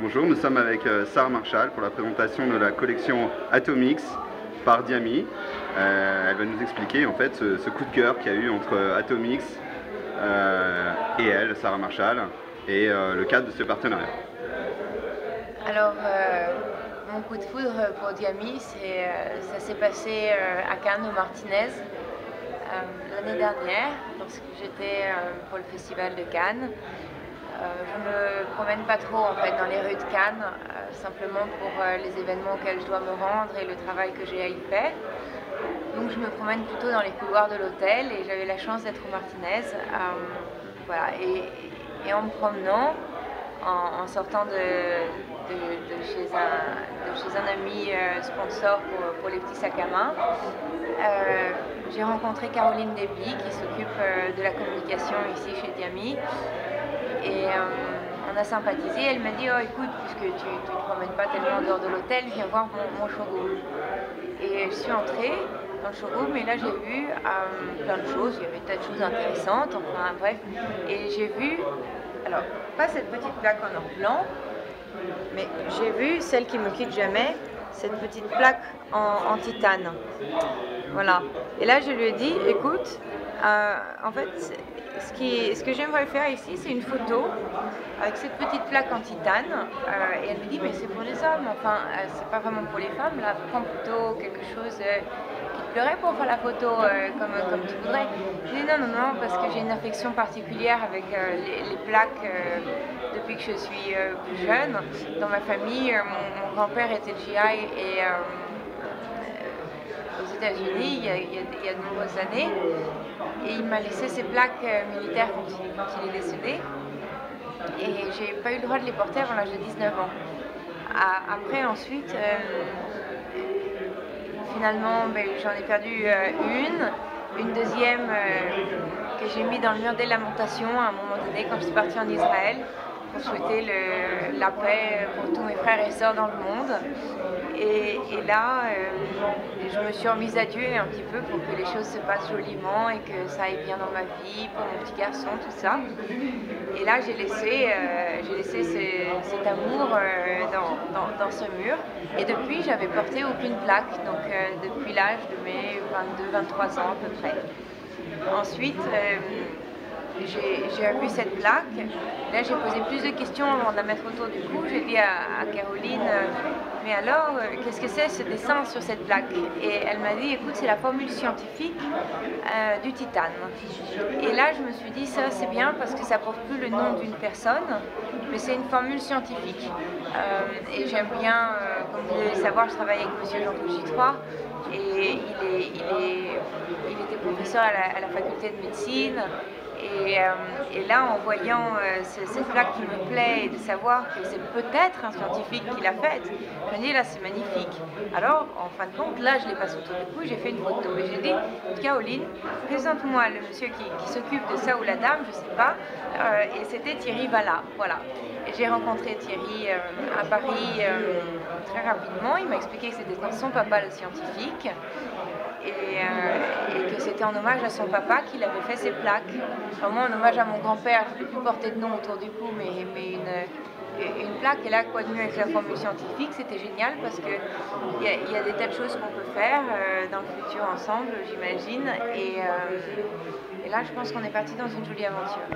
Bonjour, nous sommes avec Sarah Marshall pour la présentation de la collection Atomix par Diamy. Elle va nous expliquer en fait ce coup de cœur qu'il y a eu entre Atomix et elle, Sarah Marshall, et le cadre de ce partenariat. Alors, mon coup de foudre pour Diamy, ça s'est passé à Cannes, au Martinez, l'année dernière, lorsque j'étais pour le festival de Cannes. Je ne me promène pas trop en fait dans les rues de Cannes, simplement pour les événements auxquels je dois me rendre et le travail que j'ai à y faire. Donc je me promène plutôt dans les couloirs de l'hôtel et j'avais la chance d'être au Martinez. Voilà. Et en me promenant, en sortant de chez un ami sponsor pour les petits sacs à main, j'ai rencontré Caroline Deby qui s'occupe de la communication ici chez Diamy. Et on a sympathisé. Elle m'a dit: oh écoute, puisque tu ne te promènes pas tellement en dehors de l'hôtel, viens voir mon showroom. Et je suis entrée dans le showroom et là j'ai vu plein de choses. Il y avait des tas de choses intéressantes, enfin bref. Et j'ai vu, alors pas cette petite plaque en or blanc, mais j'ai vu celle qui me quitte jamais, cette petite plaque en titane. Voilà. Et là je lui ai dit: écoute, en fait, ce que j'aimerais faire ici, c'est une photo avec cette petite plaque en titane. Et elle me dit: mais c'est pour les hommes, enfin, c'est pas vraiment pour les femmes, là, prends plutôt quelque chose qui te plairait pour faire la photo comme tu voudrais. Je dis: non, parce que j'ai une affection particulière avec les plaques depuis que je suis plus jeune. Dans ma famille, mon grand-père était GI et aux États-Unis il y a de nombreuses années, et il m'a laissé ces plaques militaires quand il est décédé, et j'ai pas eu le droit de les porter avant l'âge de 19 ans. Après, ensuite, finalement, j'en ai perdu une deuxième que j'ai mis dans le mur des lamentations à un moment donné quand je suis partie en Israël pour souhaiter la paix pour tous mes frères et sœurs dans le monde. Et là, je me suis remise à Dieu un petit peu pour que les choses se passent joliment et que ça aille bien dans ma vie, pour mon petit garçon, tout ça. Et là, j'ai laissé cet amour dans ce mur. Et depuis, j'avais porté aucune plaque, donc depuis l'âge de mes 22-23 ans à peu près. Ensuite, j'ai vu cette plaque. Là, j'ai posé plus de questions avant de la mettre autour du cou. J'ai dit à Caroline: mais alors, qu'est-ce que c'est ce dessin sur cette plaque? Et elle m'a dit: écoute, c'est la formule scientifique du titane. Et là, je me suis dit: ça, c'est bien parce que ça porte plus le nom d'une personne, mais c'est une formule scientifique. Et j'aime bien, comme vous devez le savoir, je travaille avec M. Jean-Claude Gitroy, et il était professeur à la faculté de médecine. Et là, en voyant cette plaque qui me plaît et de savoir que c'est peut-être un scientifique qui l'a faite, je me dis: là, c'est magnifique. Alors, en fin de compte, là, je l'ai passé autour du cou, j'ai fait une photo. Et j'ai dit: Caroline, présente-moi le monsieur qui s'occupe de ça, ou la dame, je ne sais pas. Et c'était Thierry Vallat, voilà. Et j'ai rencontré Thierry à Paris très rapidement. Il m'a expliqué que c'était son papa, le scientifique. Et que c'était en hommage à son papa qu'il avait fait ces plaques. Enfin, moi, en hommage à mon grand-père, je ne vais plus porter de nom autour du cou, mais une plaque. Et là, quoi de mieux avec la formule scientifique? C'était génial parce qu'il y a des tas de choses qu'on peut faire dans le futur ensemble, j'imagine. Et là, je pense qu'on est parti dans une jolie aventure.